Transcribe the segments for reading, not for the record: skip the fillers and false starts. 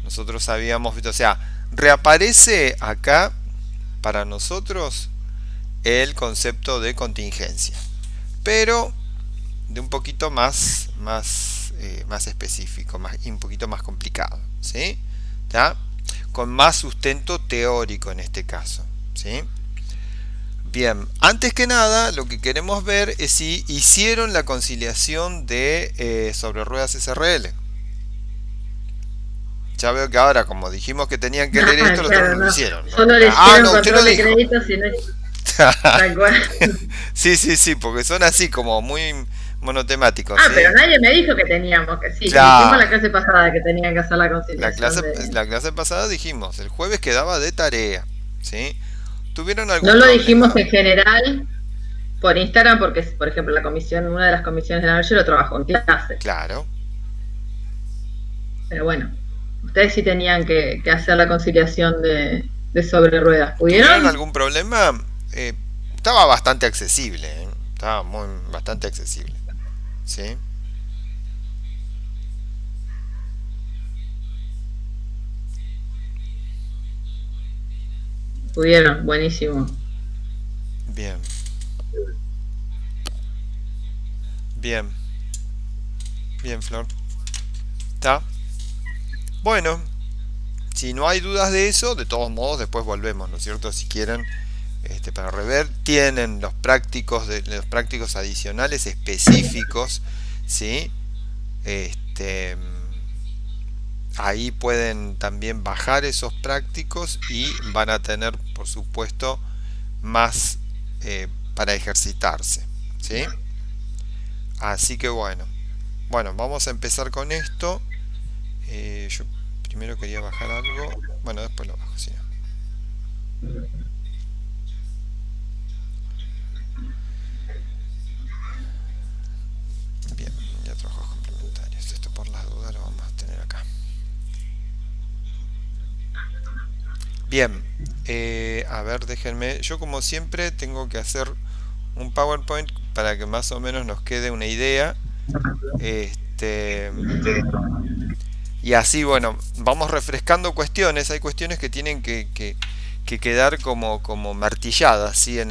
Nosotros habíamos visto, o sea, reaparece acá para nosotros el concepto de contingencia, pero de un poquito más específico, un poquito más complicado, ¿sí? ¿Ya? Con más sustento teórico en este caso, ¿sí? Bien, antes que nada, lo que queremos ver es si hicieron la conciliación de sobre ruedas SRL. Ya veo que ahora, como dijimos que tenían que leer Ah, esto, los otros claro, no lo no. hicieron, ¿no? Solo Ah, leyeron no, usted lo control de dijo. créditos y no tal cual. Sí, sí, sí, porque son así como muy monotemáticos, Ah, pero ¿sí? nadie me dijo que teníamos que, sí, dijimos la Claro. clase pasada que tenían que hacer la La conciliación clase, de... la clase pasada dijimos, el jueves quedaba de tarea, ¿sí? ¿Tuvieron No algún lo dijimos problema? en general por Instagram porque, por ejemplo, la comisión, una de las comisiones de la noche lo trabajó en clase. Claro. Pero bueno, ustedes sí tenían que hacer la conciliación de sobre ruedas. ¿Tuvieron ¿Pudieron? algún problema? Eh, Estaba bastante accesible, ¿eh? Estaba bastante accesible, ¿sí? Pudieron, buenísimo. Bien, bien, bien, Flor. ¿Está? Bueno, si no hay dudas de eso, de todos modos después volvemos, ¿no es cierto? Si quieren, para rever, tienen los prácticos adicionales específicos, ¿sí? Este, ahí pueden también bajar esos prácticos y van a tener, por supuesto, más para ejercitarse, ¿sí? Así que bueno, vamos a empezar con esto. Yo primero quería bajar algo, bueno, después lo bajo, sí. Bien, ya trabajos complementarios. Esto por las dudas lo vamos a tener acá. Bien, a ver, déjenme. Yo como siempre tengo que hacer un PowerPoint para que más o menos nos quede una idea. Este, y así, bueno, vamos refrescando cuestiones. Hay cuestiones que tienen que quedar como martilladas, ¿sí? En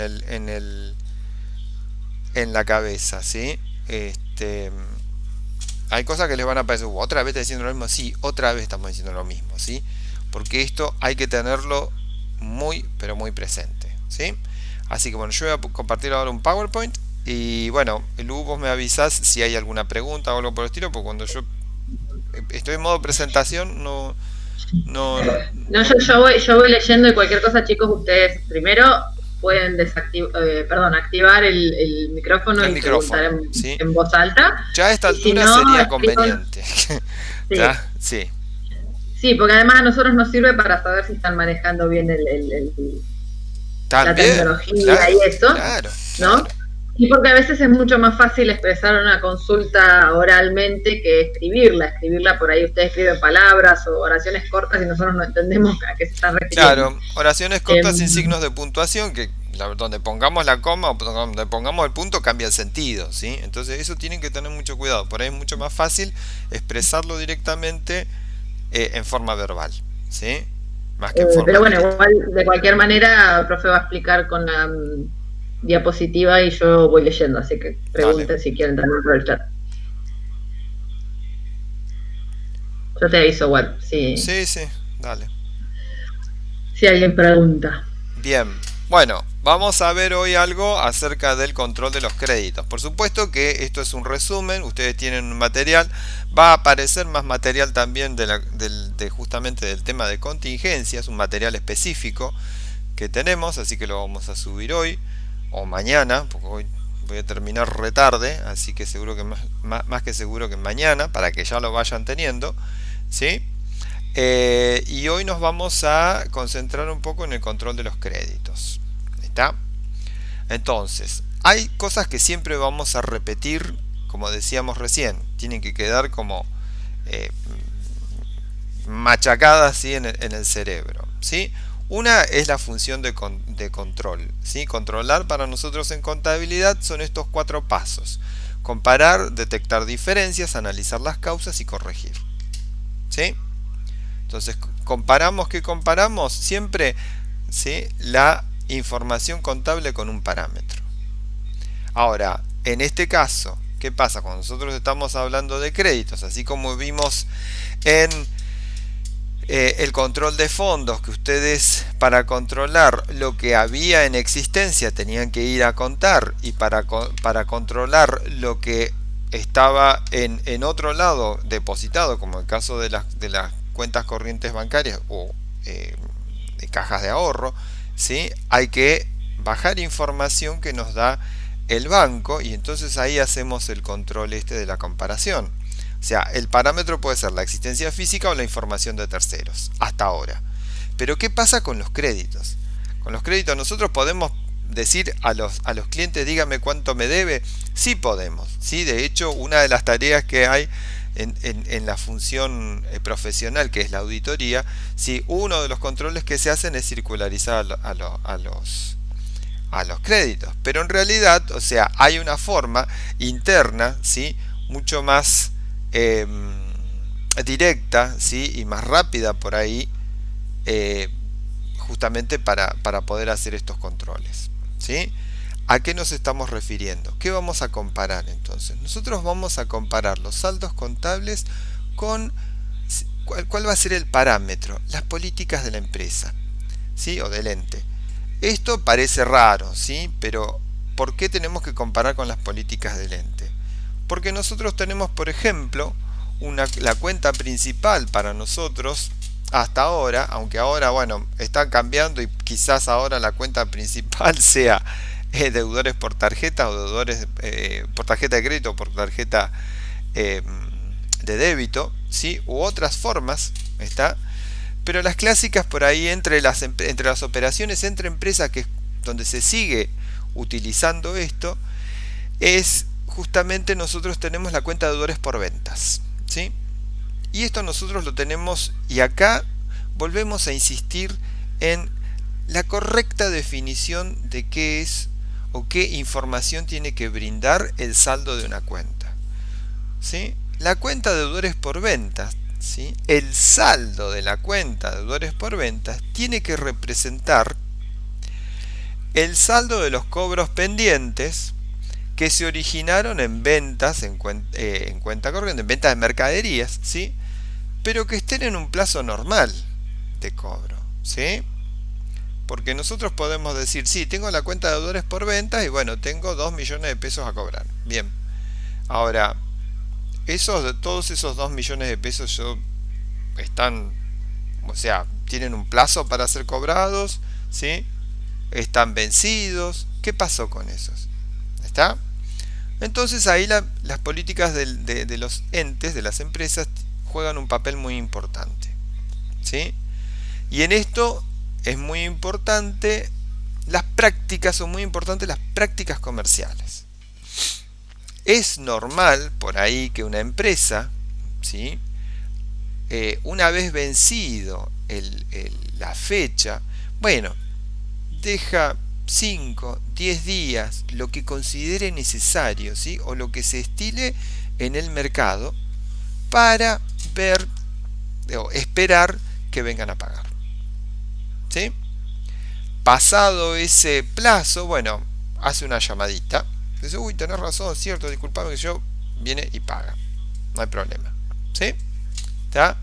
la cabeza, ¿sí? Este, hay cosas que les van a parecer, otra vez está diciendo lo mismo, sí, otra vez estamos diciendo lo mismo, ¿sí? Porque esto hay que tenerlo muy, pero muy presente, ¿sí? Así que bueno, yo voy a compartir ahora un PowerPoint y bueno, Lu, vos me avisás si hay alguna pregunta o algo por el estilo, porque cuando yo estoy en modo presentación no, No, yo voy leyendo y cualquier cosa, chicos, ustedes primero pueden activar el micrófono el y preguntar micrófono, ¿sí? en voz alta. Ya a esta Y si altura no, sería escriban. conveniente. Sí, ¿Ya? Sí. sí, porque además a nosotros nos sirve para saber si están manejando bien la También, tecnología y claro, eso, claro, ¿no? claro. Y porque a veces es mucho más fácil expresar una consulta oralmente que escribirla. Escribirla por ahí, ustedes escriben palabras o oraciones cortas y nosotros no entendemos a qué se están refiriendo. Claro, oraciones Eh, cortas sin signos de puntuación, que donde pongamos la coma o donde pongamos el punto cambia el sentido, ¿sí? Entonces eso tienen que tener mucho cuidado. Por ahí es mucho más fácil expresarlo directamente en forma verbal, ¿sí? Más que en forma pero bueno, escrita. igual de cualquier manera, el profe va a explicar con la diapositiva y yo voy leyendo, así que Dale. pregunten si quieren también por el chat. Yo te aviso, igual, Sí, sí, dale. si alguien pregunta. Bien, bueno, vamos a ver hoy algo acerca del control de los créditos. Por supuesto que esto es un resumen, ustedes tienen un material, va a aparecer más material también justamente del tema de contingencias, un material específico que tenemos, así que lo vamos a subir hoy o mañana, porque hoy voy a terminar retarde, así que seguro que más que seguro que mañana, para que ya lo vayan teniendo, ¿sí? Y hoy nos vamos a concentrar un poco en el control de los créditos. ¿Está? Entonces, hay cosas que siempre vamos a repetir, como decíamos recién, tienen que quedar como eh, machacadas, ¿sí? En el cerebro, ¿sí? Una es la función de control, ¿sí? Controlar para nosotros en contabilidad son estos cuatro pasos: comparar, detectar diferencias, analizar las causas y corregir, ¿sí? Entonces, comparamos, ¿qué comparamos? Siempre, ¿sí?, la información contable con un parámetro. Ahora, en este caso, ¿qué pasa? Cuando nosotros estamos hablando de créditos, así como vimos en el control de fondos, que ustedes para controlar lo que había en existencia tenían que ir a contar, y para controlar lo que estaba en otro lado depositado, como el caso de las cuentas corrientes bancarias o de cajas de ahorro, ¿sí?, hay que bajar información que nos da el banco, y entonces ahí hacemos el control de la comparación. O sea, el parámetro puede ser la existencia física o la información de terceros, hasta ahora. Pero ¿qué pasa con los créditos? Con los créditos nosotros podemos decir a los clientes, dígame cuánto me debe. Sí podemos, ¿sí? De hecho, una de las tareas que hay en la función profesional, que es la auditoría, ¿sí?, uno de los controles que se hacen es circularizar a los créditos. Pero en realidad, o sea, hay una forma interna, ¿sí?, mucho más directa, ¿sí?, y más rápida por ahí, justamente para poder hacer estos controles, ¿sí? ¿A qué nos estamos refiriendo? ¿Qué vamos a comparar entonces? Nosotros vamos a comparar los saldos contables con ¿cuál va a ser el parámetro? Las políticas de la empresa, ¿sí?, o del ente. Esto parece raro, ¿sí?, pero ¿por qué tenemos que comparar con las políticas del ente? Porque nosotros tenemos, por ejemplo, la cuenta principal para nosotros hasta ahora, aunque ahora, bueno, está cambiando y quizás ahora la cuenta principal sea deudores por tarjeta o deudores por tarjeta de crédito o por tarjeta de débito, ¿sí?, u otras formas, ¿está? Pero las clásicas por ahí entre las operaciones entre empresas, que es donde se sigue utilizando esto, es justamente nosotros tenemos la cuenta de deudores por ventas, ¿sí? Y esto nosotros lo tenemos, y acá volvemos a insistir en la correcta definición de qué es o qué información tiene que brindar el saldo de una cuenta, ¿sí? La cuenta de deudores por ventas, ¿sí?, el saldo de la cuenta de deudores por ventas tiene que representar el saldo de los cobros pendientes que se originaron en ventas en cuenta corriente, en ventas de mercaderías, ¿sí?, pero que estén en un plazo normal de cobro, ¿sí? Porque nosotros podemos decir, sí, tengo la cuenta de deudores por ventas y bueno, tengo 2 millones de pesos a cobrar. Bien, ahora, todos esos 2 millones de pesos están, o sea, tienen un plazo para ser cobrados, ¿sí?, están vencidos. ¿Qué pasó con esos? ¿Está? Entonces ahí las políticas de los entes, de las empresas, juegan un papel muy importante, ¿sí? Y en esto es muy importante son muy importantes las prácticas comerciales. Es normal por ahí que una empresa, ¿sí?, una vez vencido la fecha, bueno, deja 5, 10 días, lo que considere necesario, ¿sí?, o lo que se estile en el mercado, para ver o esperar que vengan a pagar, ¿sí? Pasado ese plazo, bueno, hace una llamadita, dice, uy, tenés razón, cierto, disculpame, que yo viene y paga, no hay problema, ¿sí? ¿Está?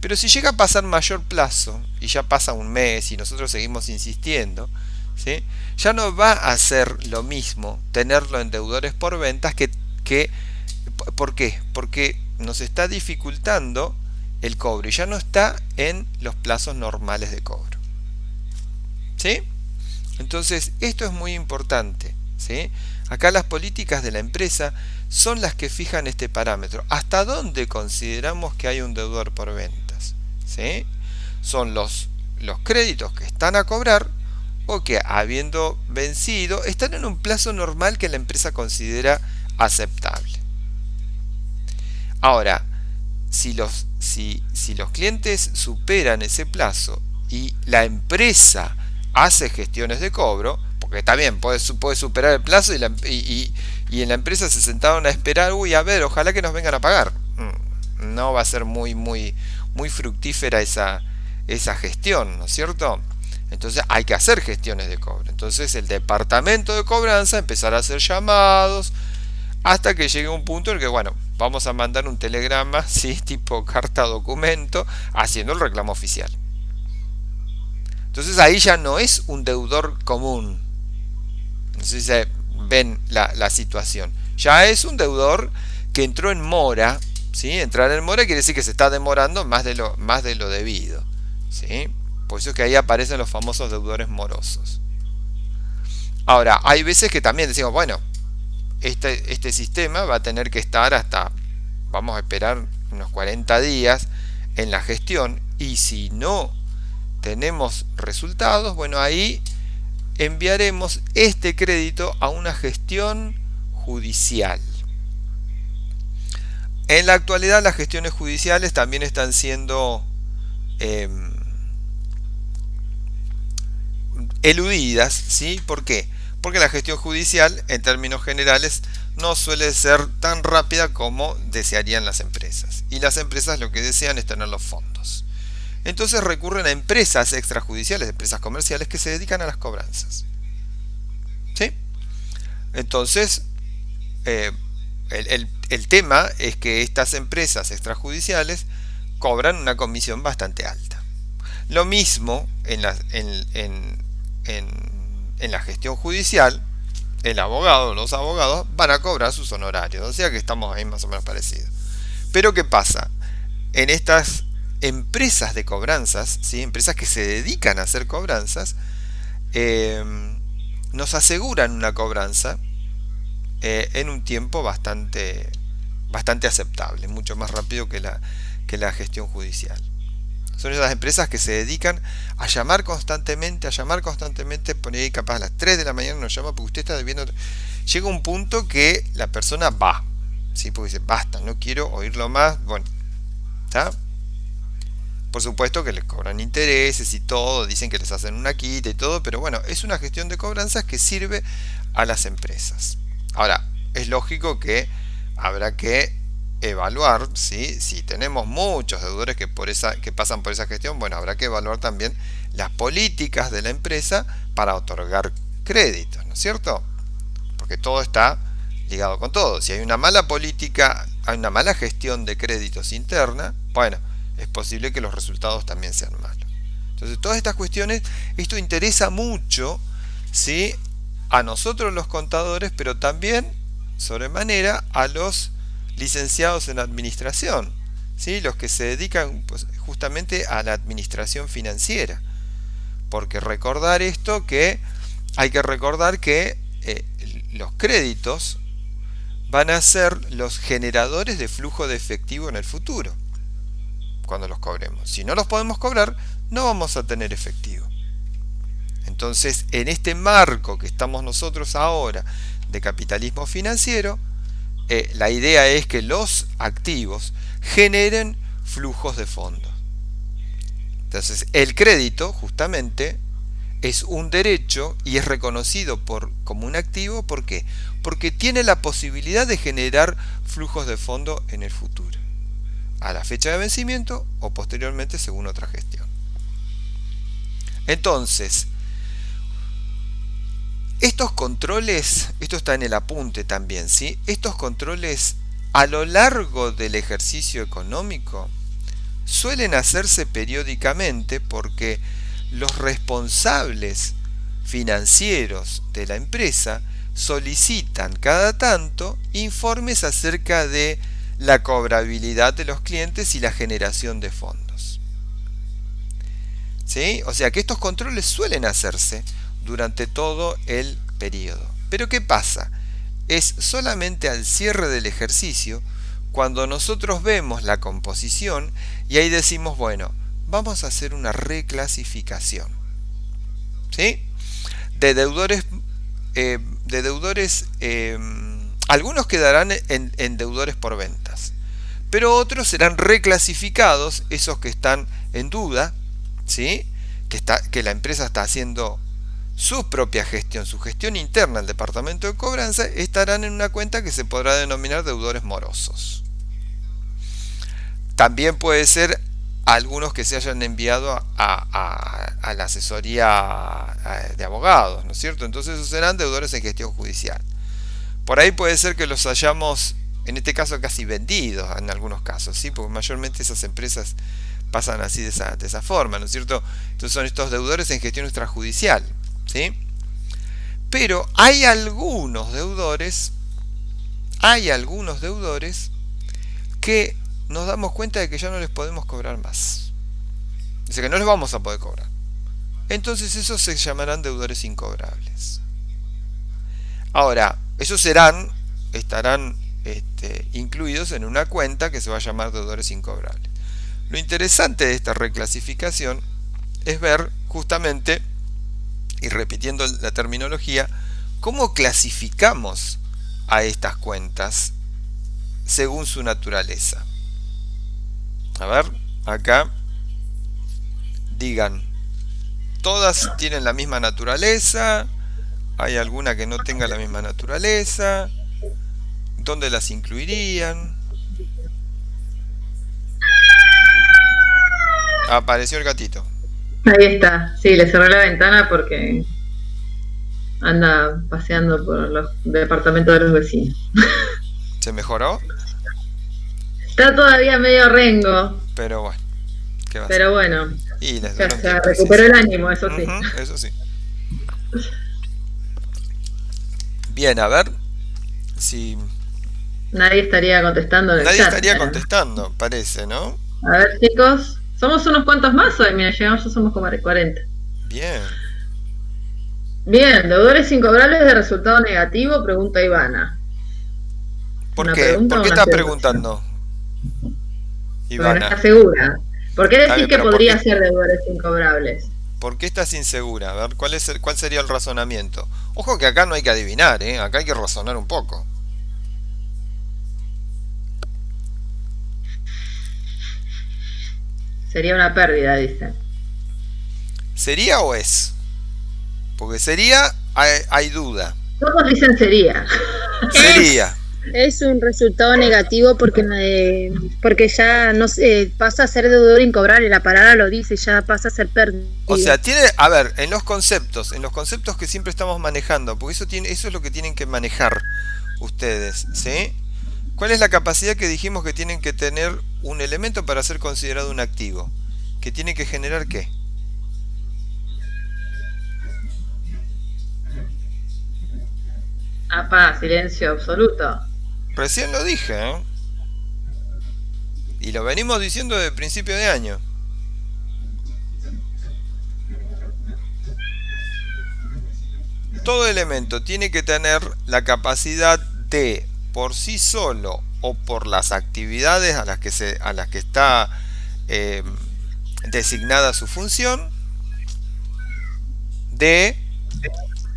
Pero si llega a pasar mayor plazo y ya pasa un mes y nosotros seguimos insistiendo, ¿sí?, ya no va a ser lo mismo tenerlo en deudores por ventas que ¿por qué? Porque nos está dificultando el cobro y ya no está en los plazos normales de cobro, ¿sí? Entonces esto es muy importante, ¿sí? Acá las políticas de la empresa son las que fijan este parámetro. ¿Hasta dónde consideramos que hay un deudor por ventas? ¿Sí? Son los créditos que están a cobrar o que, habiendo vencido, están en un plazo normal que la empresa considera aceptable. Ahora, si los clientes superan ese plazo y la empresa hace gestiones de cobro, porque está bien, puede superar el plazo y en la empresa se sentaron a esperar, uy, a ver, ojalá que nos vengan a pagar. No va a ser muy muy fructífera esa gestión, ¿no es cierto? Entonces hay que hacer gestiones de cobro. Entonces el departamento de cobranza empezará a hacer llamados hasta que llegue un punto en el que, bueno, vamos a mandar un telegrama, ¿sí? Tipo carta documento, haciendo el reclamo oficial. Entonces ahí ya no es un deudor común. No sé si se ven la situación. Ya es un deudor que entró en mora, ¿sí? Entrar en mora quiere decir que se está demorando más de lo debido, ¿sí? Por eso es que ahí aparecen los famosos deudores morosos. Ahora, hay veces que también decimos, bueno, este sistema va a tener que estar vamos a esperar unos 40 días en la gestión, y si no tenemos resultados, bueno, ahí enviaremos este crédito a una gestión judicial. En la actualidad las gestiones judiciales también están siendo eludidas, ¿sí? ¿Por qué? Porque la gestión judicial, en términos generales, no suele ser tan rápida como desearían las empresas. Y las empresas lo que desean es tener los fondos. Entonces recurren a empresas extrajudiciales, empresas comerciales que se dedican a las cobranzas. ¿Sí? Entonces, el tema es que estas empresas extrajudiciales cobran una comisión bastante alta. Lo mismo en la gestión judicial, el abogado, los abogados van a cobrar sus honorarios, o sea que estamos ahí más o menos parecidos. Pero ¿qué pasa? En estas empresas de cobranzas, ¿sí? Empresas que se dedican a hacer cobranzas, nos aseguran una cobranza en un tiempo bastante aceptable, mucho más rápido que la gestión judicial. Son esas empresas que se dedican a llamar constantemente, por ahí capaz a las 3 de la mañana nos llama porque usted está debiendo. Llega un punto que la persona va, ¿sí? Porque dice, basta, no quiero oírlo más. Bueno, ¿está? Por supuesto que les cobran intereses y todo, dicen que les hacen una quita y todo, pero bueno, es una gestión de cobranzas que sirve a las empresas. Ahora, es lógico que habrá que evaluar, ¿sí? Si tenemos muchos deudores que pasan por esa gestión, bueno, habrá que evaluar también las políticas de la empresa para otorgar créditos, ¿no es cierto? Porque todo está ligado con todo. Si hay una mala política, hay una mala gestión de créditos interna, bueno, es posible que los resultados también sean malos. Entonces, todas estas cuestiones, esto interesa mucho, ¿sí? A nosotros los contadores, pero también sobremanera a los licenciados en administración, ¿sí? Los que se dedican pues, justamente a la administración financiera. Porque hay que recordar que los créditos van a ser los generadores de flujo de efectivo en el futuro, cuando los cobremos. Si no los podemos cobrar, no vamos a tener efectivo. Entonces, en este marco que estamos nosotros ahora de capitalismo financiero, la idea es que los activos generen flujos de fondos. Entonces, el crédito justamente es un derecho y es reconocido como un activo. ¿Por qué? Porque tiene la posibilidad de generar flujos de fondo en el futuro, a la fecha de vencimiento o posteriormente según otra gestión. Entonces, estos controles, esto está en el apunte también, ¿sí? Estos controles a lo largo del ejercicio económico suelen hacerse periódicamente porque los responsables financieros de la empresa solicitan cada tanto informes acerca de la cobrabilidad de los clientes y la generación de fondos. ¿Sí? O sea que estos controles suelen hacerse durante todo el periodo. Pero ¿qué pasa? Es solamente al cierre del ejercicio cuando nosotros vemos la composición y ahí decimos, bueno, vamos a hacer una reclasificación, ¿sí? De deudores, algunos quedarán en deudores por ventas, pero otros serán reclasificados, esos que están en duda, ¿sí? Que la empresa está haciendo su propia gestión, su gestión interna, el departamento de cobranza, estarán en una cuenta que se podrá denominar deudores morosos. También puede ser algunos que se hayan enviado a la asesoría de abogados, ¿no es cierto? Entonces esos serán deudores en gestión judicial. Por ahí puede ser que los hayamos, en este caso, casi vendidos en algunos casos, ¿sí? Porque mayormente esas empresas pasan así de esa forma, ¿no es cierto? Entonces son estos deudores en gestión extrajudicial, ¿sí? Pero hay algunos deudores que nos damos cuenta de que ya no les podemos cobrar más. Dice que no les vamos a poder cobrar. Entonces esos se llamarán deudores incobrables. Ahora, esos estarán incluidos en una cuenta que se va a llamar deudores incobrables. Lo interesante de esta reclasificación es ver justamente, y repitiendo la terminología, cómo clasificamos a estas cuentas según su naturaleza. A ver, acá digan, todas tienen la misma naturaleza, hay alguna que no tenga la misma naturaleza, ¿dónde las incluirían? Apareció el gatito. Ahí está, sí, le cerré la ventana porque anda paseando por los departamentos de los vecinos. ¿Se mejoró? Está todavía medio rengo. Pero bueno, ¿qué va a Pero bueno, y les ya dieron se tiempo, recuperó sí. el ánimo, eso sí. Eso sí. Bien, a ver si Nadie estaría contestando en el nadie chat. estaría contestando, parece, ¿no? A ver, chicos, somos unos cuantos más hoy, mira, llegamos, ya somos como 40. Bien. Bien, deudores incobrables de resultado negativo, pregunta Ivana. ¿Por ¿Una qué? pregunta ¿Por o qué una estás afirmación? preguntando, Porque no Ivana? está segura. ¿Por qué Está decís bien, que pero ¿por podría qué, ser deudores incobrables? por qué estás insegura? A ver, ¿cuál sería el razonamiento? Ojo que acá no hay que adivinar, ¿eh? Acá hay que razonar un poco. Sería una pérdida, dice. ¿Sería o es? Porque sería, hay duda. Todos dicen sería. Sería. Es un resultado negativo porque ya no pasa a ser deudor incobrable, la palabra lo dice, ya pasa a ser pérdida. O sea, a ver, en los conceptos que siempre estamos manejando, porque eso es lo que tienen que manejar ustedes, ¿sí? ¿Cuál es la capacidad que dijimos que tienen que tener un elemento para ser considerado un activo? ¿Que tiene que generar qué? Apá, silencio absoluto. Recién lo dije, ¿eh? Y lo venimos diciendo desde el principio de año. Todo elemento tiene que tener la capacidad de, por sí solo o por las actividades a las que está designada su función, de,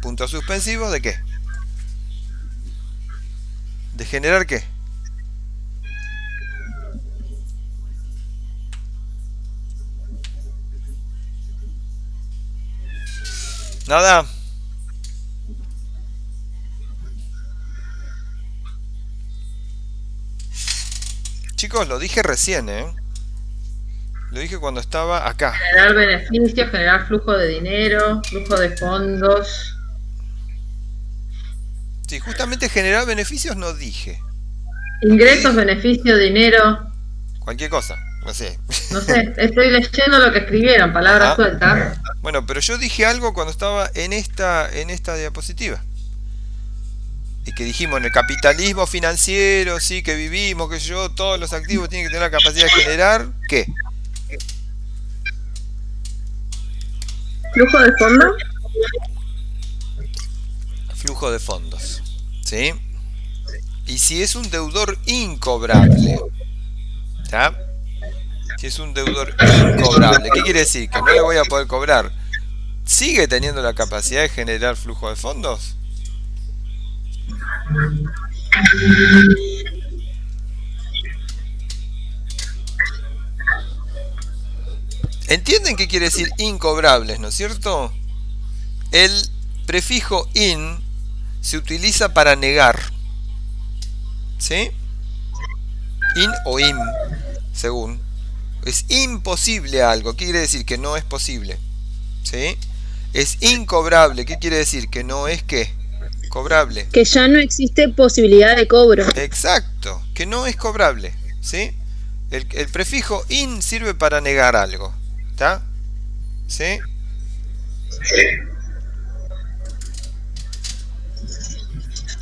puntos suspensivos, ¿de qué? ¿De generar qué? Nada. Chicos, lo dije recién, ¿eh? Lo dije cuando estaba acá. Generar beneficios, generar flujo de dinero, flujo de fondos. Sí, justamente generar beneficios no dije. Ingresos, beneficio, dinero. Cualquier cosa, no sé. No sé, estoy leyendo lo que escribieron, palabras Ajá. sueltas. Bueno, pero yo dije algo cuando estaba en esta diapositiva. Y que dijimos, en el capitalismo financiero, sí, que vivimos, que yo, todos los activos tienen que tener la capacidad de generar, ¿qué? ¿Flujo de fondo? Flujo de fondos, ¿sí? Y si es un deudor incobrable, ¿ya? Si es un deudor incobrable, ¿qué quiere decir? Que no le voy a poder cobrar. ¿Sigue teniendo la capacidad de generar flujo de fondos? ¿Entienden qué quiere decir incobrables, no es cierto? El prefijo in se utiliza para negar, ¿sí? In o im, según Es imposible algo. ¿Qué quiere decir? Que no es posible. ¿Sí? Es incobrable. ¿Qué quiere decir? Que no es ¿qué? Cobrable. Que ya no existe posibilidad de cobro. Exacto. Que no es cobrable. ¿Sí? El prefijo in sirve para negar algo. ¿Está? ¿Sí?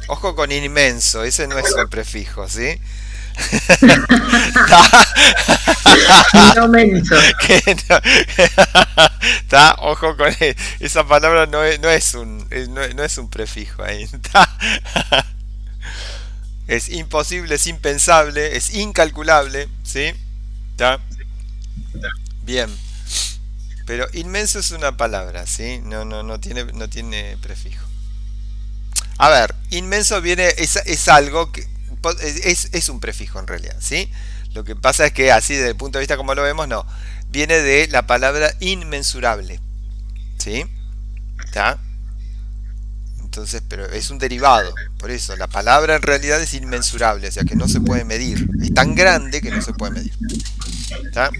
Ojo con inmenso. Ese no es un prefijo. ¿Sí? No menso. Está, ojo con esa palabra, no es un prefijo ahí. ¿Tá? Es imposible, es impensable, es incalculable, ¿sí? ¿Tá? Bien. Pero inmenso es una palabra, ¿sí? No tiene prefijo. A ver, inmenso es algo que es un prefijo en realidad, ¿sí? Lo que pasa es que así desde el punto de vista como lo vemos, no. Viene de la palabra inmensurable, ¿sí? ¿Está? Entonces, pero es un derivado. Por eso, la palabra en realidad es inmensurable, o sea que no se puede medir. Es tan grande que no se puede medir. ¿Está?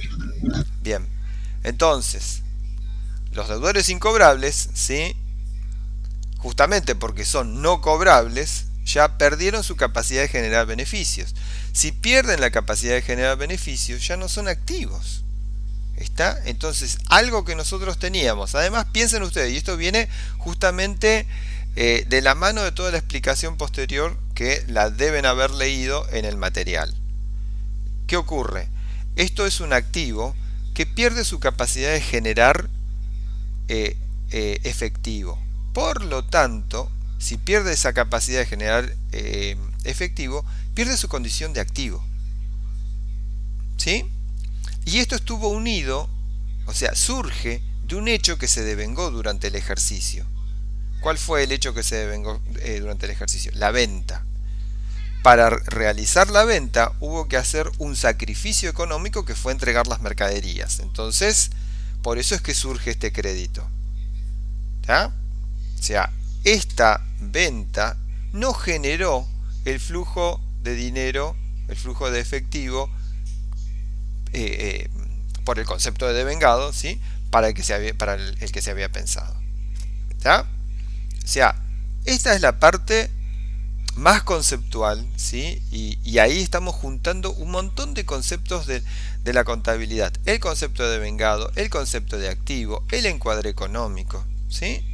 Bien. Entonces, los deudores incobrables, ¿sí? Justamente porque son no cobrables, ya perdieron su capacidad de generar beneficios. Si pierden la capacidad de generar beneficios, ya no son activos. ¿Está? Entonces, algo que nosotros teníamos. Además, piensen ustedes, y esto viene justamente de la mano de toda la explicación posterior que la deben haber leído en el material. ¿Qué ocurre? Esto es un activo que pierde su capacidad de generar efectivo. Por lo tanto, si pierde esa capacidad de generar efectivo, pierde su condición de activo. ¿Sí? Y esto estuvo unido, o sea, surge de un hecho que se devengó durante el ejercicio. ¿Cuál fue el hecho que se devengó durante el ejercicio? La venta. Para realizar la venta hubo que hacer un sacrificio económico que fue entregar las mercaderías. Entonces, por eso es que surge este crédito. ¿Ya? O sea, esta venta no generó el flujo de dinero, el flujo de efectivo, por el concepto de devengado, ¿sí? Para el que se había pensado. ¿Ya? O sea, esta es la parte más conceptual, ¿sí? Y ahí estamos juntando un montón de conceptos de la contabilidad. El concepto de devengado, el concepto de activo, el encuadre económico, ¿sí?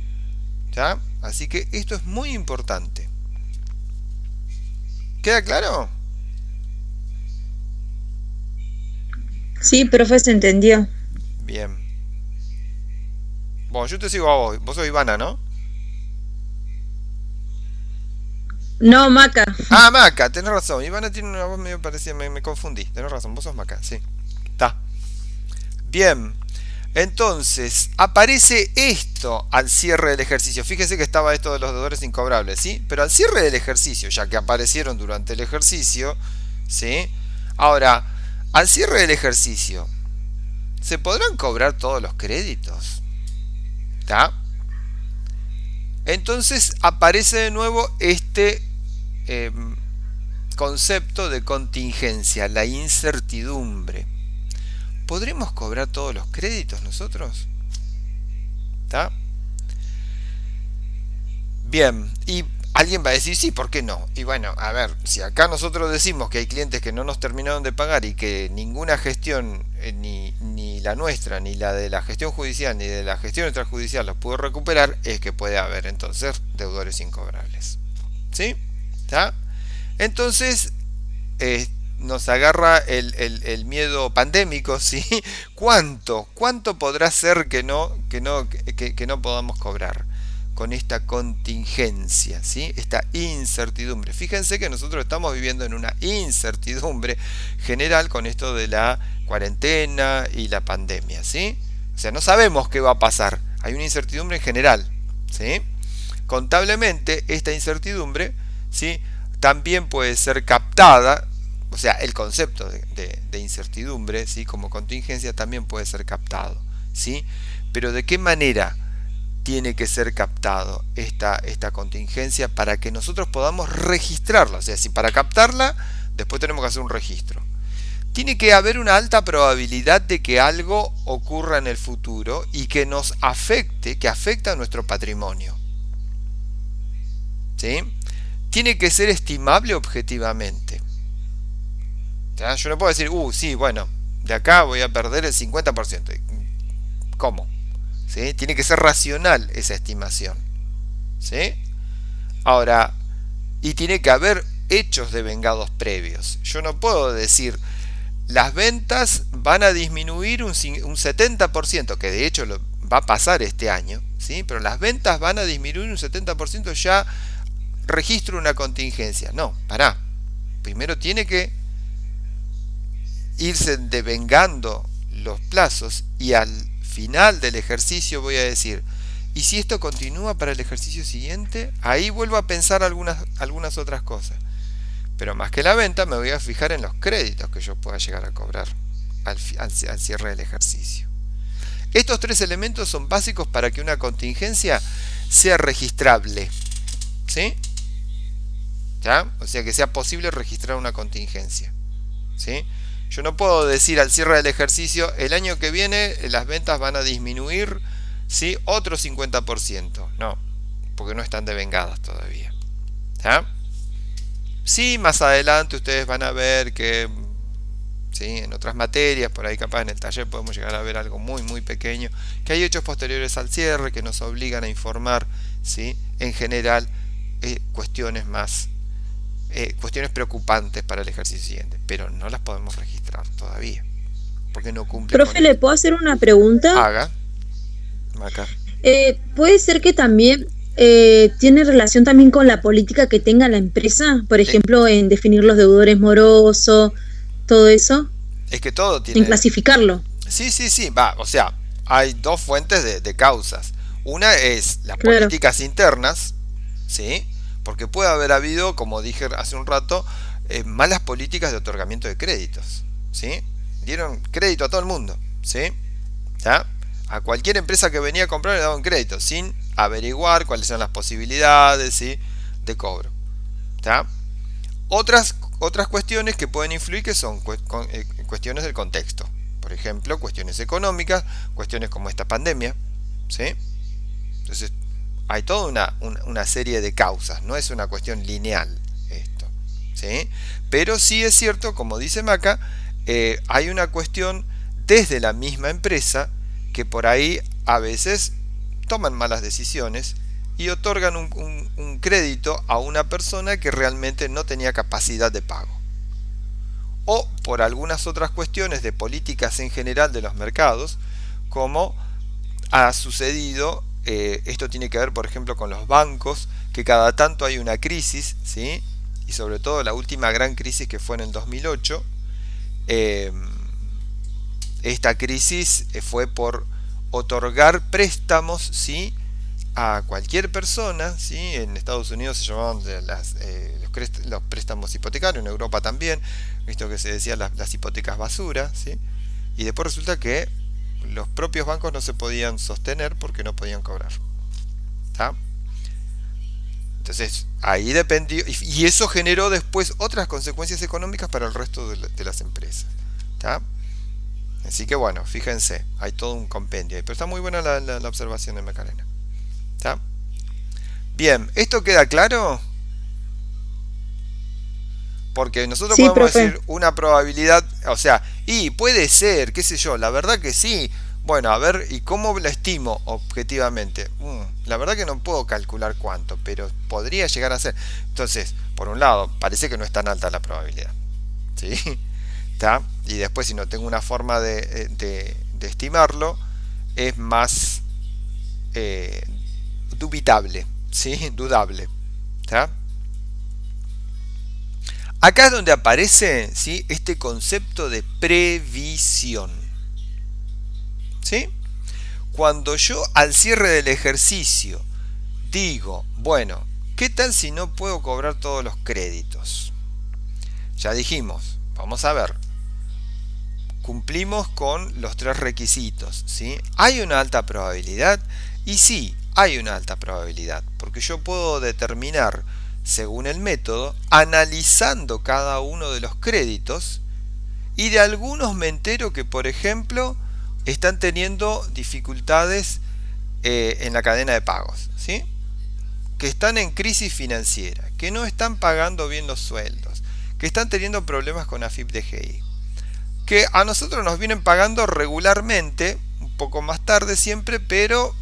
¿Ya? Así que esto es muy importante. ¿Queda claro? Sí, profe, se entendió. Bien. Bueno, yo te sigo a vos. Vos sos Ivana, ¿no? No, Maca. Ah, Maca, tenés razón. Ivana tiene una voz medio parecida, me confundí. Tenés razón, vos sos Maca, sí. Está. Bien. Entonces, aparece esto al cierre del ejercicio. Fíjense que estaba esto de los deudores incobrables, ¿sí? Pero al cierre del ejercicio, ya que aparecieron durante el ejercicio, ¿sí? Ahora, al cierre del ejercicio, ¿se podrán cobrar todos los créditos? ¿Está? Entonces aparece de nuevo este concepto de contingencia, la incertidumbre. ¿Podremos cobrar todos los créditos nosotros? ¿Está? Bien, y alguien va a decir, sí, ¿por qué no? Y bueno, a ver, si acá nosotros decimos que hay clientes que no nos terminaron de pagar y que ninguna gestión, ni la nuestra, ni la de la gestión judicial, ni de la gestión extrajudicial los pudo recuperar, es que puede haber entonces deudores incobrables. ¿Sí? ¿Está? Entonces, nos agarra el miedo pandémico, ¿sí? ¿Cuánto podrá ser que no podamos cobrar con esta contingencia, ¿sí? Esta incertidumbre? Fíjense que nosotros estamos viviendo en una incertidumbre general con esto de la cuarentena y la pandemia, ¿sí? O sea, no sabemos qué va a pasar. Hay una incertidumbre en general, ¿sí? Contablemente, esta incertidumbre, ¿sí? También puede ser captada. O sea, el concepto de incertidumbre, ¿sí? Como contingencia también puede ser captado, ¿sí? Pero ¿de qué manera tiene que ser captado esta contingencia para que nosotros podamos registrarla? O sea, si para captarla, después tenemos que hacer un registro. tiene que haber una alta probabilidad de que algo ocurra en el futuro y que nos afecte, que afecta a nuestro patrimonio. ¿Sí? Tiene que ser estimable objetivamente. ¿Ya? Yo no puedo decir, sí, bueno, de acá voy a perder el 50%. ¿Cómo? ¿Sí? Tiene que ser racional esa estimación. ¿Sí? Ahora, y tiene que haber hechos devengados previos. Yo no puedo decir, las ventas van a disminuir un 70%, que de hecho va a pasar este año, ¿sí? Pero las ventas van a disminuir un 70%, ya registro una contingencia. No, pará. Primero tiene que irse devengando los plazos y al final del ejercicio voy a decir, ¿y si esto continúa para el ejercicio siguiente? Ahí vuelvo a pensar algunas otras cosas. Pero más que la venta me voy a fijar en los créditos que yo pueda llegar a cobrar al cierre del ejercicio. Estos tres elementos son básicos para que una contingencia sea registrable. ¿Sí? ¿Ya? O sea, que sea posible registrar una contingencia. ¿Sí? Yo no puedo decir al cierre del ejercicio, el año que viene las ventas van a disminuir, ¿sí?, otro 50%. No, porque no están devengadas todavía. ¿Ya? Sí, más adelante ustedes van a ver que, ¿sí?, en otras materias, por ahí capaz en el taller podemos llegar a ver algo muy muy pequeño, que hay hechos posteriores al cierre que nos obligan a informar, ¿sí?, en general cuestiones preocupantes para el ejercicio siguiente, pero no las podemos registrar todavía, porque no cumple. Profe, ¿le puedo hacer una pregunta? Haga. Acá. ¿Puede ser que también tiene relación también con la política que tenga la empresa? Por ejemplo, en definir los deudores morosos, todo eso. Es que todo tiene... En clasificarlo. Sí, va, o sea, hay dos fuentes de causas. Una es las políticas internas, ¿sí? Porque puede haber habido, como dije hace un rato, malas políticas de otorgamiento de créditos, ¿sí? Dieron crédito a todo el mundo, ¿sí? ¿Ya? A cualquier empresa que venía a comprar le daban crédito, sin averiguar cuáles eran las posibilidades, ¿sí?, de cobro. ¿Ya? Otras cuestiones que pueden influir, que son cuestiones del contexto. Por ejemplo, cuestiones económicas, cuestiones como esta pandemia, ¿sí? Entonces, hay toda una serie de causas, no es una cuestión lineal esto, ¿sí? Pero sí es cierto, como dice Maca, hay una cuestión desde la misma empresa que por ahí a veces toman malas decisiones y otorgan un crédito a una persona que realmente no tenía capacidad de pago. O por algunas otras cuestiones de políticas en general de los mercados, como ha sucedido. Esto tiene que ver, por ejemplo, con los bancos, que cada tanto hay una crisis, ¿sí? Y sobre todo la última gran crisis que fue en el 2008. Esta crisis fue por otorgar préstamos, ¿sí?, a cualquier persona, ¿sí? En Estados Unidos se llamaban los préstamos hipotecarios, en Europa también, esto que se decía las hipotecas basura, ¿sí? Y después resulta que los propios bancos no se podían sostener porque no podían cobrar. ¿Tá? Entonces ahí dependió, y eso generó después otras consecuencias económicas para el resto de las empresas. ¿Tá? Así que bueno, fíjense, hay todo un compendio ahí, pero está muy buena la observación de Macarena. ¿Tá? Bien, ¿esto queda claro? Porque nosotros podemos decir una probabilidad, o sea, y puede ser, qué sé yo, la verdad que sí. Bueno, a ver, ¿y cómo la estimo objetivamente? La verdad que no puedo calcular cuánto, pero podría llegar a ser. Entonces, por un lado, parece que no es tan alta la probabilidad, ¿sí? ¿Tá? Y después, si no tengo una forma de estimarlo, es más dubitable, ¿sí? Dudable. ¿Tá? Acá es donde aparece, ¿sí?, este concepto de previsión. ¿Sí? Cuando yo al cierre del ejercicio digo, bueno, ¿qué tal si no puedo cobrar todos los créditos? Ya dijimos, vamos a ver, cumplimos con los tres requisitos, ¿sí? ¿Hay una alta probabilidad? Y sí, hay una alta probabilidad, porque yo puedo determinar, según el método, analizando cada uno de los créditos Y de algunos me entero que, por ejemplo, están teniendo dificultades en la cadena de pagos, ¿sí? Que están en crisis financiera, que no están pagando bien los sueldos, que están teniendo problemas con AFIP-DGI, que a nosotros nos vienen pagando regularmente, un poco más tarde siempre, pero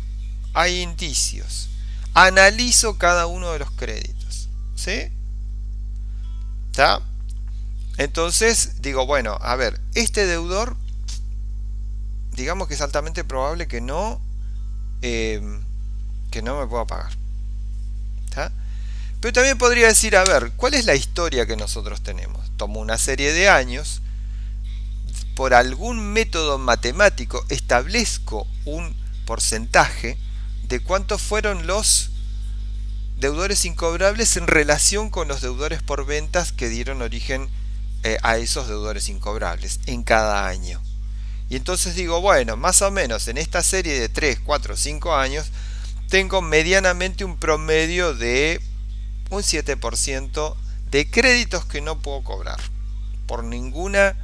hay indicios. Analizo cada uno de los créditos, ¿sí? ¿Está? Entonces digo, bueno, a ver, este deudor, digamos que es altamente probable que no me pueda pagar. ¿Está? Pero también podría decir, a ver, ¿cuál es la historia que nosotros tenemos? Tomo una serie de años, por algún método matemático establezco un porcentaje de cuántos fueron los deudores incobrables en relación con los deudores por ventas que dieron origen a esos deudores incobrables en cada año. Y entonces digo, bueno, más o menos en esta serie de 3, 4, 5 años tengo medianamente un promedio de un 7% de créditos que no puedo cobrar por ninguna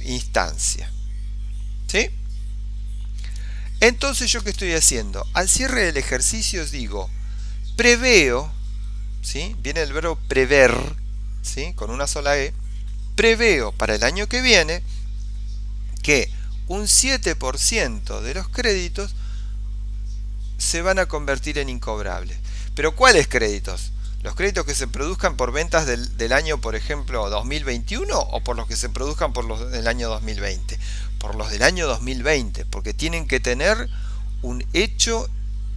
instancia. ¿Sí? Entonces, ¿yo qué estoy haciendo? Al cierre del ejercicio digo, preveo, ¿sí? Viene el verbo prever, ¿sí? Con una sola E. Preveo para el año que viene que un 7% de los créditos se van a convertir en incobrables. ¿Pero cuáles créditos? ¿Los créditos que se produzcan por ventas del año, por ejemplo, 2021 o por los que se produzcan por los del año 2020? Por los del año 2020, porque tienen que tener un hecho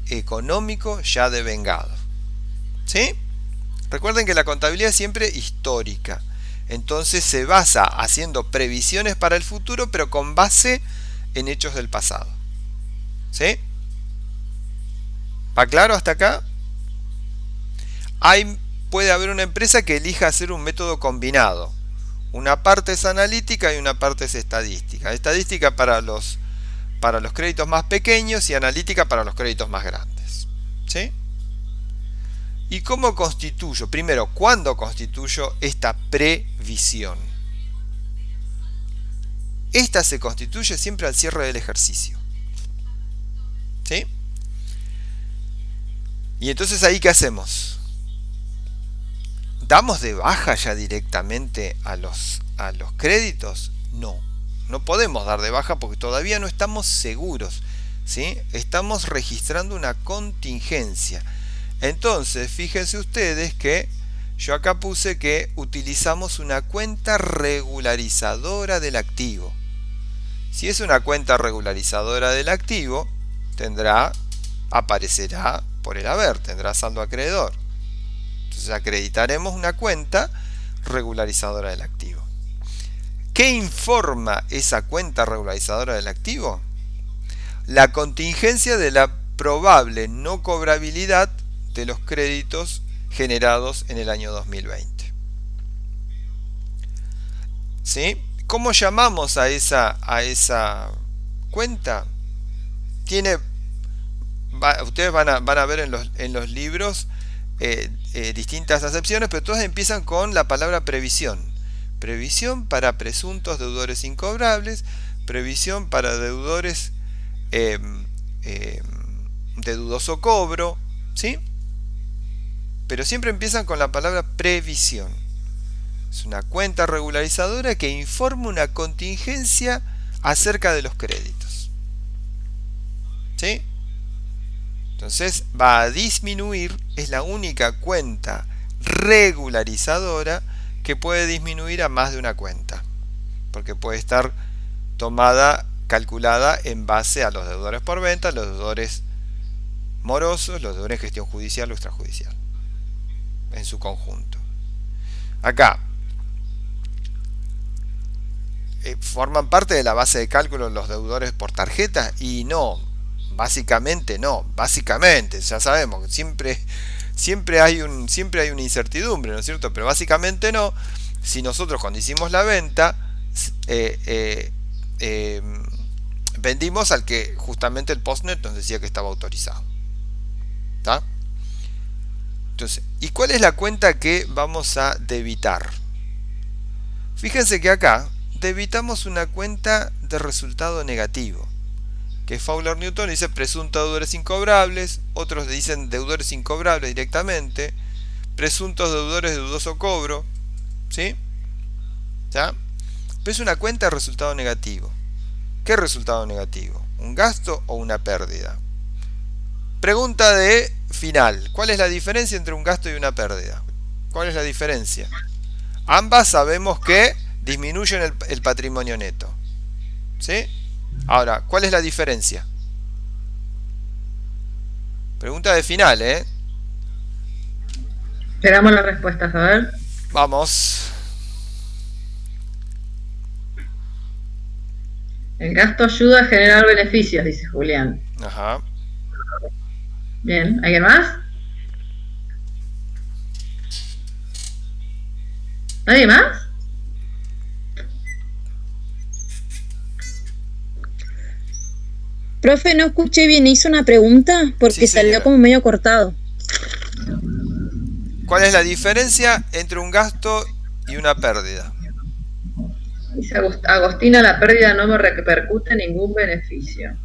económico ya devengado. ¿Sí? Recuerden que la contabilidad es siempre histórica. Entonces se basa haciendo previsiones para el futuro, pero con base en hechos del pasado. ¿Sí? ¿Va claro hasta acá? Puede haber una empresa que elija hacer un método combinado. Una parte es analítica y una parte es estadística. Estadística para los créditos más pequeños y analítica para los créditos más grandes. ¿Sí? ¿Y cómo constituyo? Primero, ¿cuándo constituyo esta previsión? Esta se constituye siempre al cierre del ejercicio. ¿Sí? Y entonces ahí, ¿qué hacemos? ¿Damos de baja ya directamente a los créditos? No, no podemos dar de baja porque todavía no estamos seguros, ¿sí? Estamos registrando una contingencia. Entonces, fíjense ustedes que yo acá puse que utilizamos una cuenta regularizadora del activo. Si es una cuenta regularizadora del activo, aparecerá por el haber, tendrá saldo acreedor. Entonces acreditaremos una cuenta regularizadora del activo. ¿Qué informa esa cuenta regularizadora del activo? La contingencia de la probable no cobrabilidad de los créditos generados en el año 2020. ¿Sí? ¿Cómo llamamos a esa cuenta? Ustedes van a ver en los libros distintas acepciones, pero todas empiezan con la palabra previsión. Previsión para presuntos deudores incobrables, previsión para deudores de dudoso cobro, ¿sí? Pero siempre empiezan con la palabra previsión. Es una cuenta regularizadora que informa una contingencia acerca de los créditos. ¿Sí? Entonces va a disminuir, es la única cuenta regularizadora que puede disminuir a más de una cuenta. Porque puede estar calculada en base a los deudores por venta, los deudores morosos, los deudores en gestión judicial o extrajudicial. En su conjunto. Acá forman parte de la base de cálculo los deudores por tarjeta y no, básicamente ya sabemos que siempre hay una incertidumbre, ¿no es cierto? Pero básicamente no. Si nosotros cuando hicimos la venta vendimos al que justamente el postnet nos decía que estaba autorizado. ¿Está? Entonces, ¿y cuál es la cuenta que vamos a debitar? Fíjense que acá debitamos una cuenta de resultado negativo, que Fowler-Newton dice presuntos deudores incobrables, otros dicen deudores incobrables directamente, presuntos deudores de dudoso cobro, ¿sí? ¿Ya? Pero es una cuenta de resultado negativo. ¿Qué resultado negativo? ¿Un gasto o una pérdida? Pregunta de final. ¿Cuál es la diferencia entre un gasto y una pérdida? ¿Cuál es la diferencia? Ambas sabemos que disminuyen el patrimonio neto. ¿Sí? Ahora, ¿cuál es la diferencia? Pregunta de final, ¿eh? Esperamos las respuestas, a ver. Vamos. El gasto ayuda a generar beneficios, dice Julián. Ajá. Bien, ¿alguien más? ¿Nadie más? Profe, no escuché bien, hizo una pregunta porque Sí, salió señora. como medio cortado. ¿Cuál es la diferencia entre un gasto y una pérdida? Dice Agostina, la pérdida no me repercute ningún beneficio.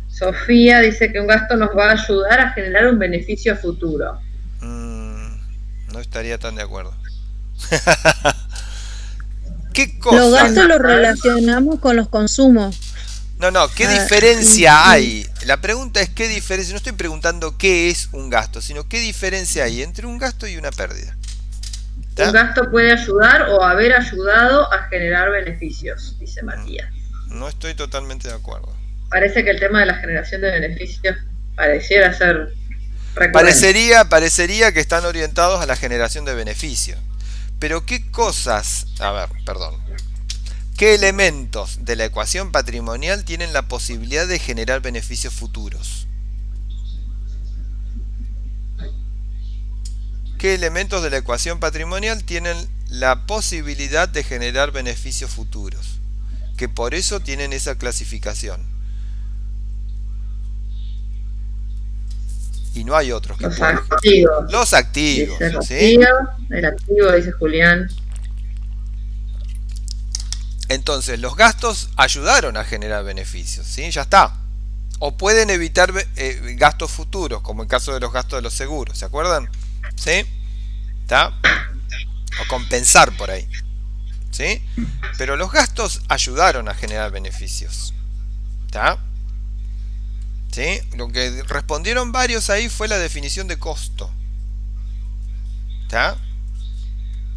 Sofía dice que un gasto nos va a ayudar a generar un beneficio futuro. No estaría tan de acuerdo. ¿Qué Los cosa? gastos los relacionamos con los consumos. No, ¿qué diferencia hay? La pregunta es ¿qué diferencia? No estoy preguntando qué es un gasto, sino qué diferencia hay entre un gasto y una pérdida. ¿Está? Un gasto puede ayudar o haber ayudado a generar beneficios, dice Matías. No estoy totalmente de acuerdo. Parece que el tema de la generación de beneficios pareciera ser recurrente. Parecería que están orientados a la generación de beneficios. Pero ¿qué cosas? A ver, perdón. ¿Qué elementos de la ecuación patrimonial tienen la posibilidad de generar beneficios futuros? ¿Qué elementos de la ecuación patrimonial tienen la posibilidad de generar beneficios futuros? Que por eso tienen esa clasificación. Y no hay otros que Los puedan. activos. Los activos, Dice ¿sí? el activo, dice Julián. Entonces, los gastos ayudaron a generar beneficios, ¿sí? Ya está. O pueden evitar gastos futuros, como el caso de los gastos de los seguros, ¿se acuerdan? ¿Sí? ¿Está? O compensar por ahí, ¿sí? Pero los gastos ayudaron a generar beneficios, ¿está? ¿Sí? Lo que respondieron varios ahí fue la definición de costo, ¿está?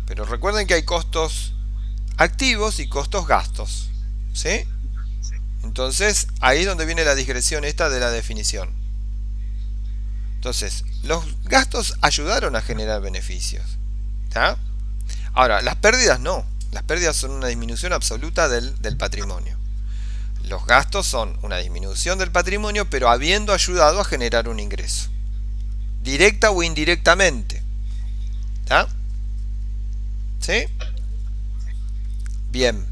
Pero recuerden que hay costos activos y costos gastos, ¿sí? Entonces, ahí es donde viene la digresión esta de la definición. Entonces, los gastos ayudaron a generar beneficios, ¿tá? Ahora, las pérdidas no. Las pérdidas son una disminución absoluta del patrimonio. Los gastos son una disminución del patrimonio, pero habiendo ayudado a generar un ingreso, directa o indirectamente, ¿tá? ¿Sí? Bien.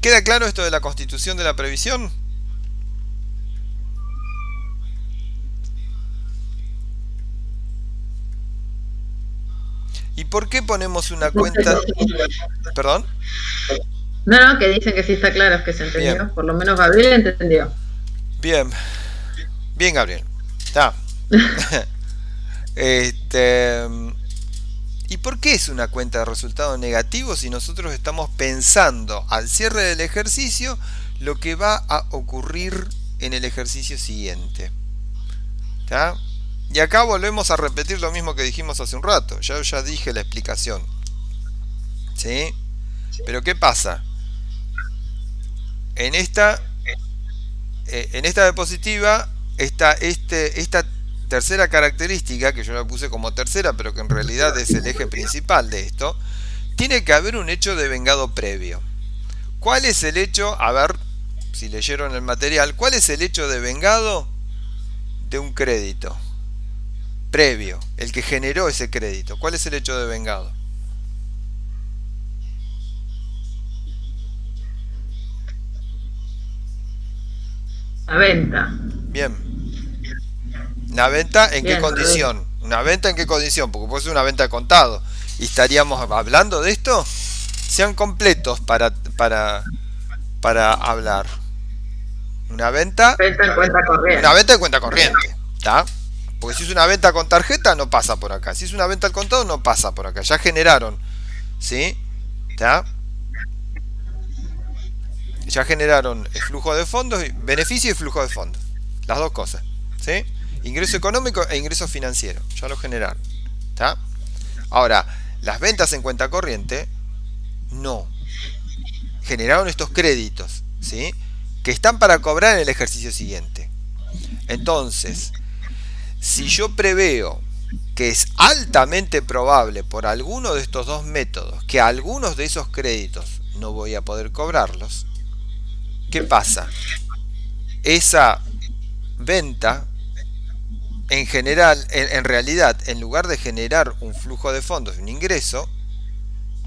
¿Queda claro esto de la constitución de la previsión? ¿Y por qué ponemos una cuenta? ¿Perdón? No, que dicen que sí está claro, es que se entendió. Bien. Por lo menos Gabriel entendió. Bien. Bien, Gabriel. Está. ¿Y por qué es una cuenta de resultado negativo si nosotros estamos pensando al cierre del ejercicio lo que va a ocurrir en el ejercicio siguiente? ¿Está? Y acá volvemos a repetir lo mismo que dijimos hace un rato. Ya dije la explicación, ¿sí? Pero ¿qué pasa? En esta diapositiva está esta tercera característica, que yo la puse como tercera, pero que en realidad es el eje principal de esto. Tiene que haber un hecho de vengado previo. ¿Cuál es el hecho? A ver si leyeron el material. ¿Cuál es el hecho de vengado de un crédito previo? El que generó ese crédito. ¿Cuál es el hecho de vengado? La venta. Bien. ¿Una venta en qué Bien, condición? ¿Una venta en qué condición? Porque puede ser una venta de contado. y estaríamos hablando de esto. Sean completos para hablar. Una venta en cuenta corriente. Una venta de cuenta corriente, ¿está? Porque si es una venta con tarjeta no pasa por acá. Si es una venta al contado no pasa por acá. Ya generaron, ¿sí? ¿Está? Ya generaron el flujo de fondos, beneficio y flujo de fondos. Las dos cosas, ¿sí? Ingreso económico e ingreso financiero. Ya lo generaron, ¿está? Ahora, las ventas en cuenta corriente no. Generaron estos créditos, ¿sí? Que están para cobrar en el ejercicio siguiente. Entonces, si yo preveo que es altamente probable por alguno de estos dos métodos que algunos de esos créditos no voy a poder cobrarlos, ¿qué pasa? Esa venta, en general, en realidad, en lugar de generar un flujo de fondos, un ingreso,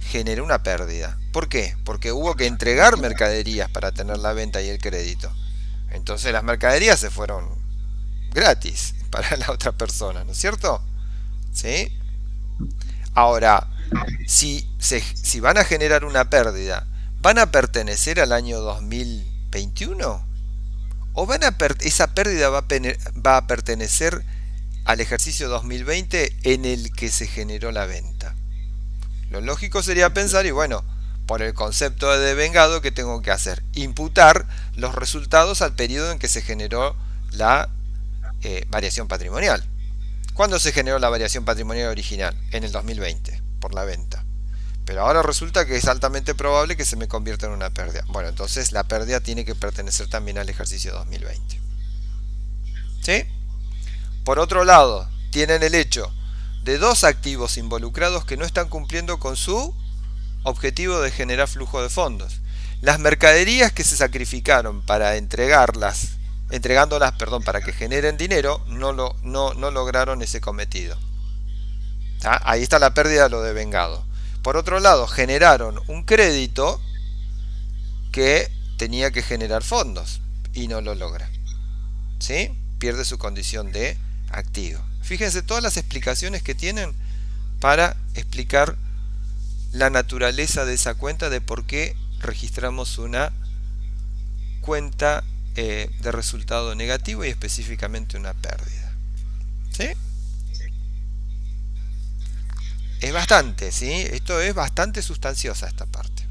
genera una pérdida. ¿Por qué? Porque hubo que entregar mercaderías para tener la venta y el crédito. Entonces las mercaderías se fueron gratis para la otra persona, ¿no es cierto? ¿Sí? Ahora, si van a generar una pérdida, ¿van a pertenecer al año 2021? ¿O esa pérdida va a pertenecer al ejercicio 2020 en el que se generó la venta? Lo lógico sería pensar, y bueno, por el concepto de devengado, ¿qué tengo que hacer? Imputar los resultados al periodo en que se generó la variación patrimonial. ¿Cuándo se generó la variación patrimonial original? En el 2020, por la venta. Pero ahora resulta que es altamente probable que se me convierta en una pérdida. Bueno, entonces la pérdida tiene que pertenecer también al ejercicio 2020. ¿Sí? Por otro lado, tienen el hecho de dos activos involucrados que no están cumpliendo con su objetivo de generar flujo de fondos. Las mercaderías que se sacrificaron para entregándolas, para que generen dinero, no lograron ese cometido. ¿Tá? Ahí está la pérdida de lo devengado. Por otro lado, generaron un crédito que tenía que generar fondos y no lo logra. ¿Sí? Pierde su condición de activo. Fíjense todas las explicaciones que tienen para explicar la naturaleza de esa cuenta, de por qué registramos una cuenta de resultado negativo y específicamente una pérdida. ¿Sí? Es bastante, ¿sí? Esto es bastante sustanciosa esta parte.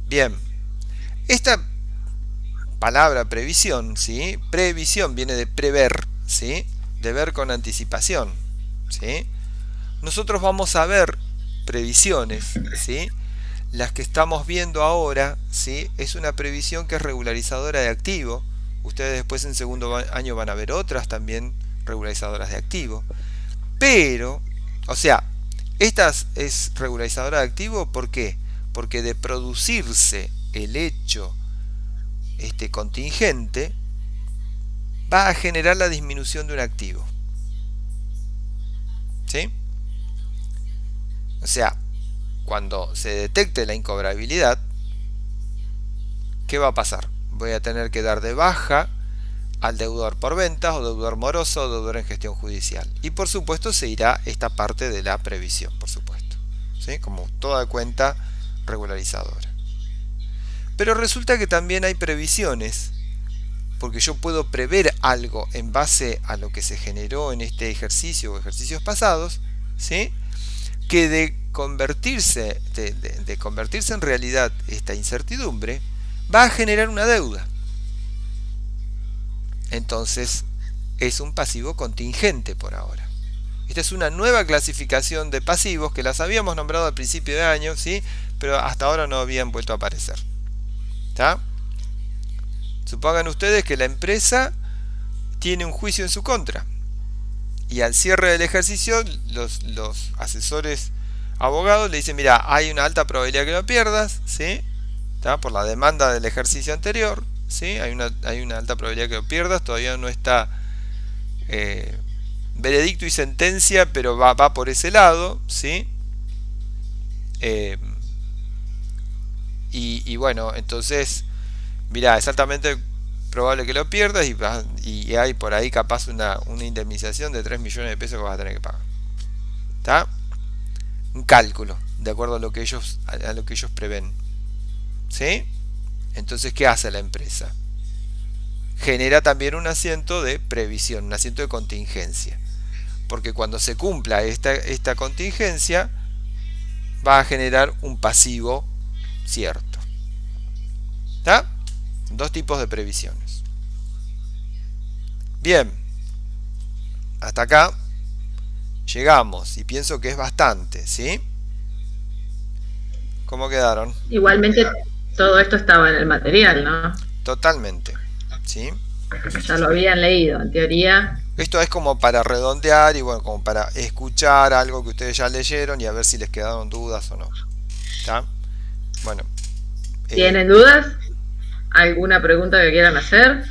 Bien. Esta palabra previsión, ¿sí? Previsión viene de prever, ¿sí? De ver con anticipación, ¿sí? Nosotros vamos a ver previsiones, ¿sí? Las que estamos viendo ahora, ¿sí? Es una previsión que es regularizadora de activo. Ustedes después en segundo año van a ver otras también regularizadoras de activo. Pero, o sea, esta es regularizadora de activo, ¿por qué? Porque de producirse el hecho contingente, va a generar la disminución de un activo. ¿Sí? O sea, cuando se detecte la incobrabilidad, ¿qué va a pasar? Voy a tener que dar de baja al deudor por ventas, o deudor moroso, o deudor en gestión judicial. Y por supuesto se irá esta parte de la previsión, por supuesto, ¿sí? Como toda cuenta regularizadora. Pero resulta que también hay previsiones, porque yo puedo prever algo en base a lo que se generó en este ejercicio o ejercicios pasados, ¿sí? Que de convertirse en realidad esta incertidumbre va a generar una deuda. Entonces es un pasivo contingente por ahora. Esta es una nueva clasificación de pasivos que las habíamos nombrado al principio de año, ¿sí? Pero hasta ahora no habían vuelto a aparecer. ¿Está? Supongan ustedes que la empresa tiene un juicio en su contra y al cierre del ejercicio los asesores abogados le dicen: mira, hay una alta probabilidad que lo pierdas, ¿sí? ¿Está? Por la demanda del ejercicio anterior, ¿sí? Hay una alta probabilidad que lo pierdas, todavía no está veredicto y sentencia, pero va por ese lado, ¿sí? Y bueno, entonces, mirá, es altamente probable que lo pierdas y hay por ahí capaz una indemnización de 3 millones de pesos que vas a tener que pagar. ¿Está? Un cálculo, de acuerdo a lo que ellos prevén. ¿Sí? Entonces, ¿qué hace la empresa? Genera también un asiento de previsión, un asiento de contingencia. Porque cuando se cumpla esta contingencia, va a generar un pasivo cierto. ¿Está? Dos tipos de previsiones. Bien, hasta acá llegamos y pienso que es bastante, ¿sí? ¿Cómo quedaron? Igualmente todo esto estaba en el material, ¿no? Totalmente, ¿sí? Ya lo habían leído, en teoría. Esto es como para redondear y bueno, como para escuchar algo que ustedes ya leyeron y a ver si les quedaron dudas o no. ¿Está? Bueno. ¿Tienen dudas? ¿Alguna pregunta que quieran hacer?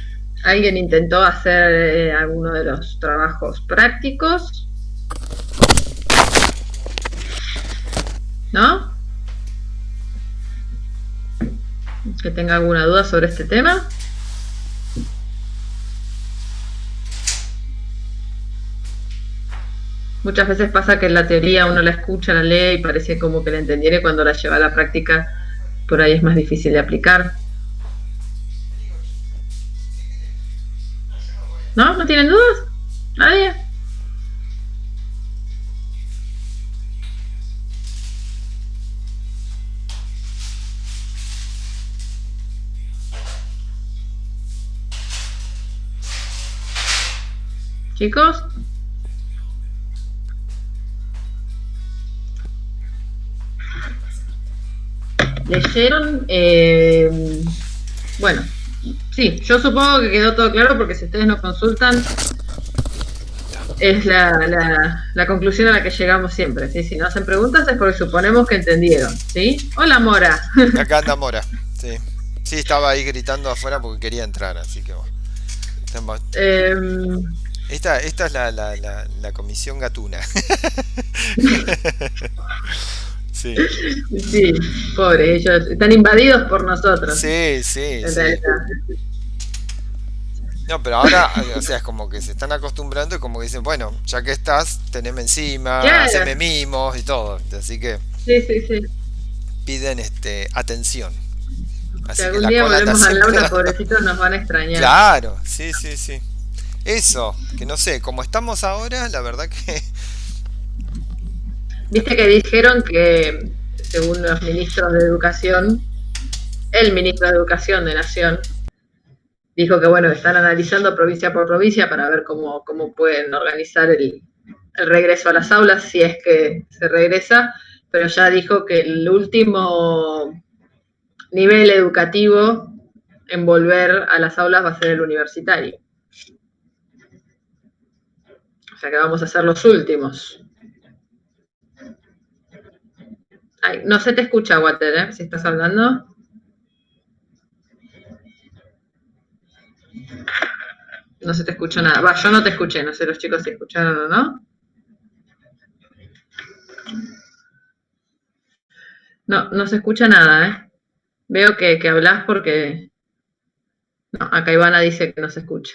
¿Alguien intentó hacer alguno de los trabajos prácticos? ¿No? ¿Que tenga alguna duda sobre este tema? Muchas veces pasa que en la teoría uno la escucha, la lee y parece como que la entendiera y cuando la lleva a la práctica por ahí es más difícil de aplicar. ¿No? ¿No tienen dudas? ¿Nadie? ¿Chicos? ¿Leyeron? Bueno, sí, yo supongo que quedó todo claro porque si ustedes nos consultan es la conclusión a la que llegamos siempre, ¿sí? Si no hacen preguntas es porque suponemos que entendieron, ¿sí? Hola, Mora. Acá anda Mora, sí. Sí, estaba ahí gritando afuera porque quería entrar, así que bueno. Esta es la comisión gatuna. Sí. Sí, pobre, ellos están invadidos por nosotros. Sí, sí, sí. No, pero ahora, o sea, es como que se están acostumbrando y como que dicen, bueno, ya que estás, teneme encima, claro. haceme mimos y todo. Así que sí. piden atención. Así si algún día volvemos al aula, pobrecitos nos van a extrañar. Claro, sí. Eso, que no sé, como estamos ahora, la verdad que... Viste que dijeron que, según los ministros de Educación, el ministro de Educación de Nación, dijo que, bueno, están analizando provincia por provincia para ver cómo pueden organizar el regreso a las aulas, si es que se regresa, pero ya dijo que el último nivel educativo en volver a las aulas va a ser el universitario. O sea que vamos a ser los últimos. Ay, no se te escucha, Walter, ¿eh? Si estás hablando. No se te escucha nada. Va, yo no te escuché, no sé los chicos si escucharon o no. No se escucha nada, ¿eh? Veo que hablás porque... No, acá Ivana dice que no se escucha.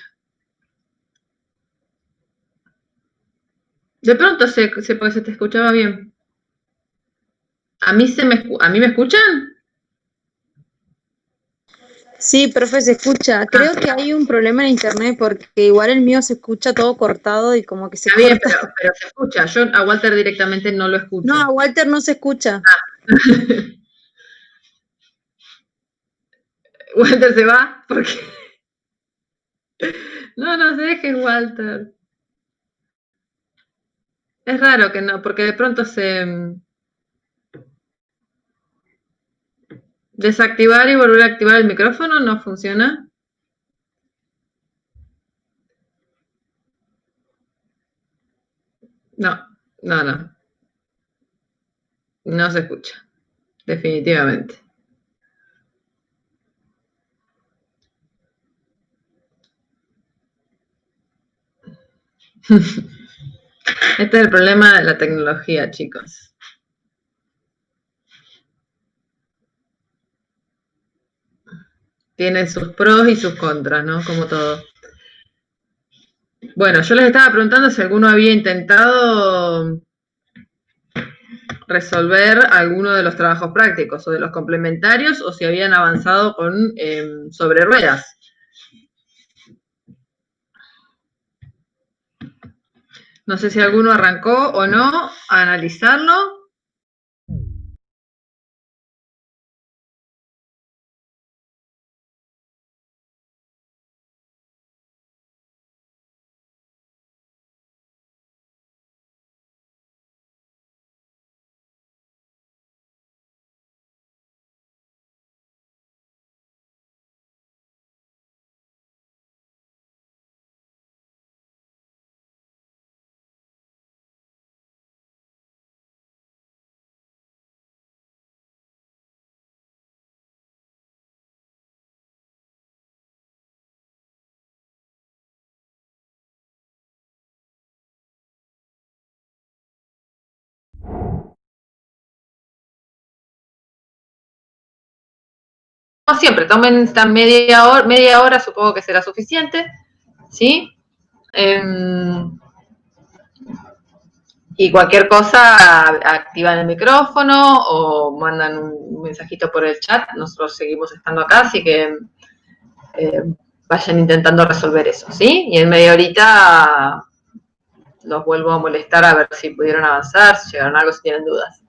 De pronto porque se te escuchaba bien. ¿A mí me escuchan? Sí, profe, se escucha. Creo que hay un problema en internet porque igual el mío se escucha todo cortado y como que se corta. Bien, pero se escucha. Yo a Walter directamente no lo escucho. No, a Walter no se escucha. Walter se va porque... No se dejes, Walter. Es raro que no, porque de pronto se... Desactivar y volver a activar el micrófono no funciona. No. No se escucha. Definitivamente. Este es el problema de la tecnología, chicos. Tiene sus pros y sus contras, ¿no? Como todo. Bueno, yo les estaba preguntando si alguno había intentado resolver alguno de los trabajos prácticos o de los complementarios o si habían avanzado con sobre ruedas. No sé si alguno arrancó o no a analizarlo. No siempre, tomen media hora, supongo que será suficiente, ¿sí? Y cualquier cosa, activan el micrófono o mandan un mensajito por el chat. Nosotros seguimos estando acá, así que vayan intentando resolver eso, ¿sí? Y en media horita los vuelvo a molestar a ver si pudieron avanzar, si llegaron a algo, si tienen dudas.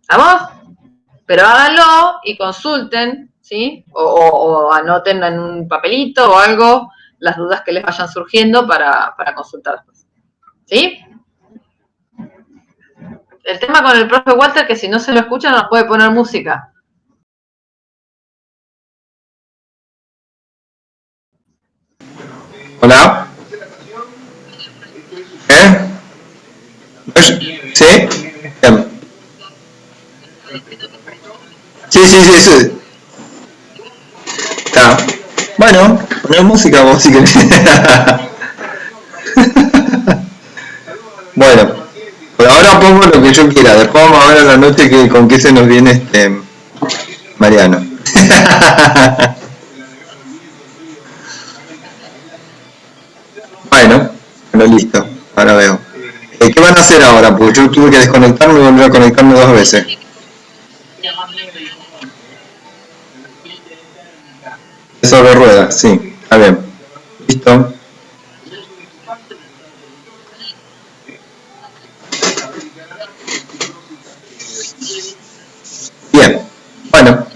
¿Vamos? Pero háganlo y consulten, ¿sí? O anoten en un papelito o algo las dudas que les vayan surgiendo para consultar después. ¿Sí? El tema con el profe Walter, que si no se lo escuchan nos puede poner música. Hola. ¿Sí? Bien. Sí. Está. Bueno, poner música vos si querés. Bueno, por ahora pongo lo que yo quiera. Después vamos a ver a la noche con qué se nos viene Mariano. Bueno, listo. Ahora veo. ¿Qué van a hacer ahora? Porque yo tuve que desconectarme y volver a conectarme 2 veces. Sobre ruedas, sí. Está bien. Listo. Bien. Bueno.